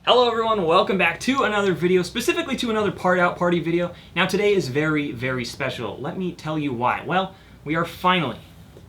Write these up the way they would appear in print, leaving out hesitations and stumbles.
Hello everyone, welcome back to another video, specifically to another part out party video. Now today is very, very special. Let me tell you why. Well, we are finally,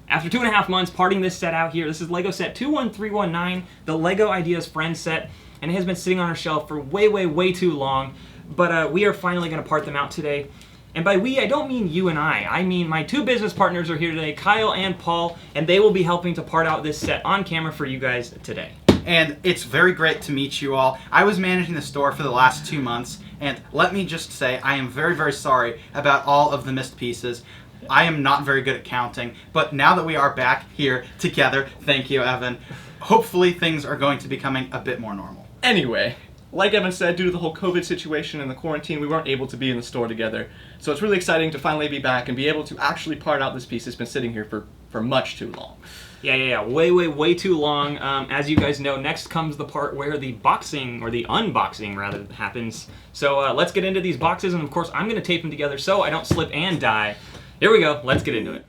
after 2.5 months, parting this set out here. This is Lego set 21319, the Lego Ideas Friends set, and it has been sitting on our shelf for way too long, but we are finally going to part them out today. And by we, I don't mean you and I mean my two business partners are here today, Kyle and Paul, and they will be helping to part out this set on camera for you guys today. And it's very great to meet you all. I was managing the store for the last 2 months, and let me just say I am very sorry about all of the missed pieces. I am not very good at counting, but now that we are back here together, thank you, Evan, hopefully things are going to be becoming a bit more normal. Anyway, like Evan said, due to the whole COVID situation and the quarantine, we weren't able to be in the store together. So it's really exciting to finally be back and be able to actually part out this piece that's been sitting here for much too long. Yeah, way too long. As you guys know, next comes the part where the boxing, or the unboxing rather, happens. So let's get into these boxes, and of course I'm going to tape them together so I don't slip and die. Here we go, let's get into it.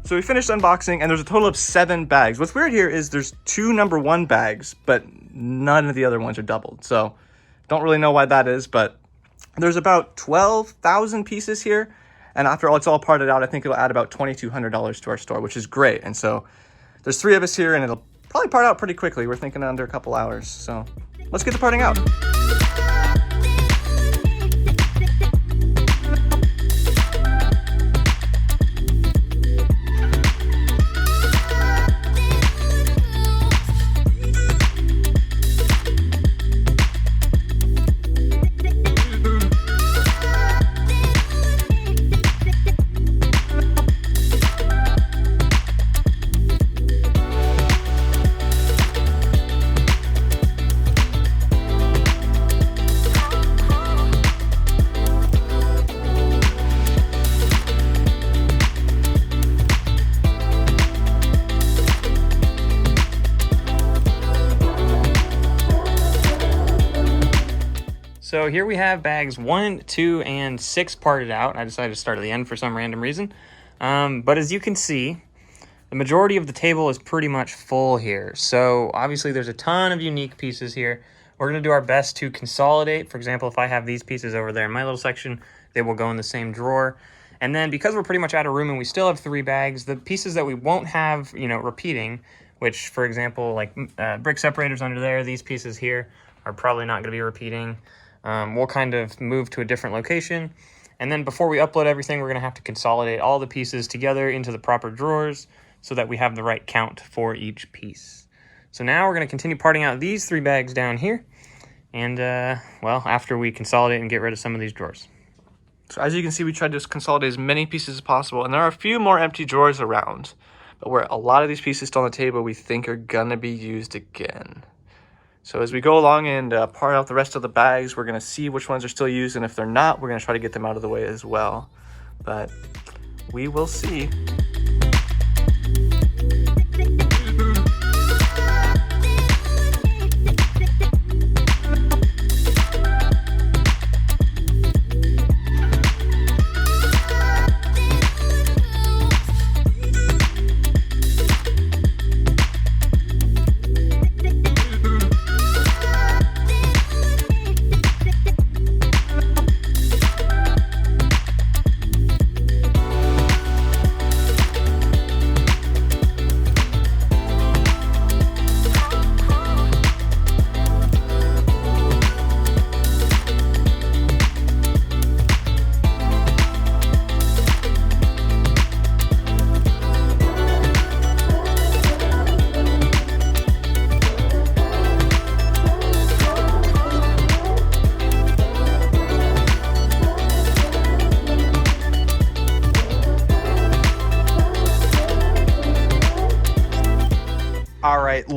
So we finished unboxing, and there's a total of 7 bags. What's weird here is there's 2 number 1 bags, but none of the other ones are doubled. So don't really know why that is, but there's about 12,000 pieces here. And after it's all parted out, I think it'll add about $2,200 to our store, which is great. And so there's 3 of us here, and it'll probably part out pretty quickly. We're thinking under a couple hours. So let's get to parting out. So here we have bags 1, 2, and 6 parted out. I decided to start at the end for some random reason. But as you can see, the majority of the table is pretty much full here. So obviously there's a ton of unique pieces here. We're going to do our best to consolidate. For example, if I have these pieces over there in my little section, they will go in the same drawer. And then because we're pretty much out of room and we still have 3 bags, the pieces that we won't have, repeating, which, for example, like brick separators under there, these pieces here are probably not going to be repeating. We'll kind of move to a different location, and then before we upload everything, we're going to have to consolidate all the pieces together into the proper drawers so that we have the right count for each piece. So now we're going to continue parting out these 3 bags down here, and well, after we consolidate and get rid of some of these drawers. So as you can see, we tried to consolidate as many pieces as possible, and there are a few more empty drawers around, but where a lot of these pieces still on the table we think are going to be used again. So as we go along and part out the rest of the bags, we're going to see which ones are still used, and if they're not, we're going to try to get them out of the way as well. But we will see.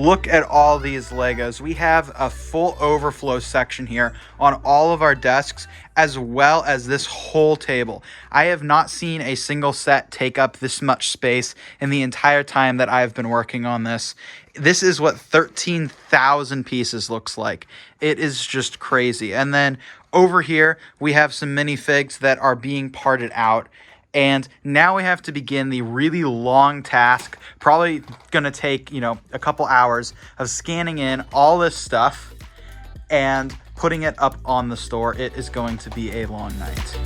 look at all these Legos. We have a full overflow section here on all of our desks, as well as this whole table. I have not seen a single set take up this much space in the entire time that I've been working on this. This is what 13,000 pieces looks like. It is just crazy. And then over here, we have some minifigs that are being parted out. And now we have to begin the really long task, probably going to take, a couple hours of scanning in all this stuff and putting it up on the store. It is going to be a long night.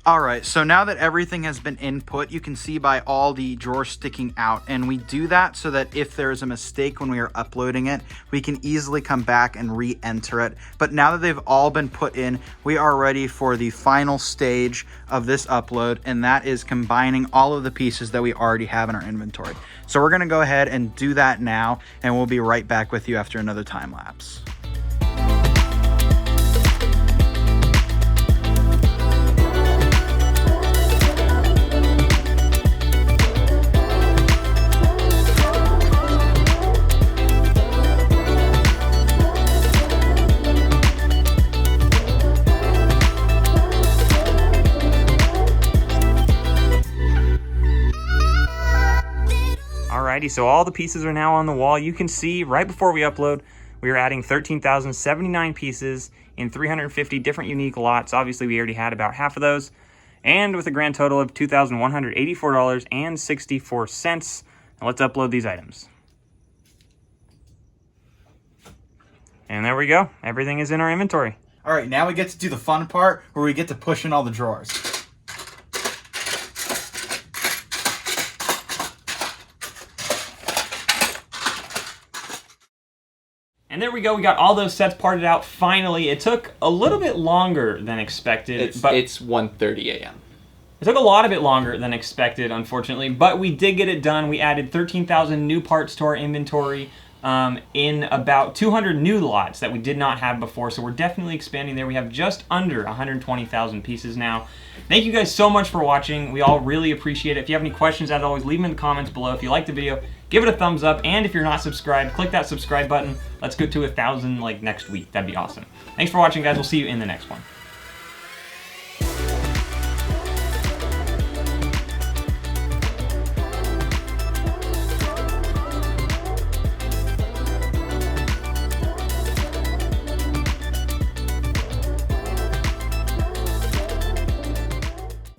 Alright, so now that everything has been input, you can see by all the drawers sticking out, and we do that so that if there is a mistake when we are uploading it, we can easily come back and re-enter it. But now that they've all been put in, we are ready for the final stage of this upload, and that is combining all of the pieces that we already have in our inventory. So we're going to go ahead and do that now, and we'll be right back with you after another time lapse. Alrighty, so all the pieces are now on the wall. You can see right before we upload, we are adding 13,079 pieces in 350 different unique lots. Obviously, we already had about half of those. And with a grand total of $2,184.64. Now let's upload these items. And there we go. Everything is in our inventory. All right, now we get to do the fun part where we get to push in all the drawers. And there we go. We got all those sets parted out finally. It took a little bit longer than expected. It's 1:30 a.m. It took a lot bit longer than expected, unfortunately, but we did get it done. We added 13,000 new parts to our inventory in about 200 new lots that we did not have before, so we're definitely expanding there. We have just under 120,000 pieces now. Thank you guys so much for watching. We all really appreciate it. If you have any questions, as always, leave them in the comments below. If you liked the video, give it a thumbs up, and if you're not subscribed, click that subscribe button. Let's get to 1,000 like next week. That'd be awesome. Thanks for watching, guys. We'll see you in the next one.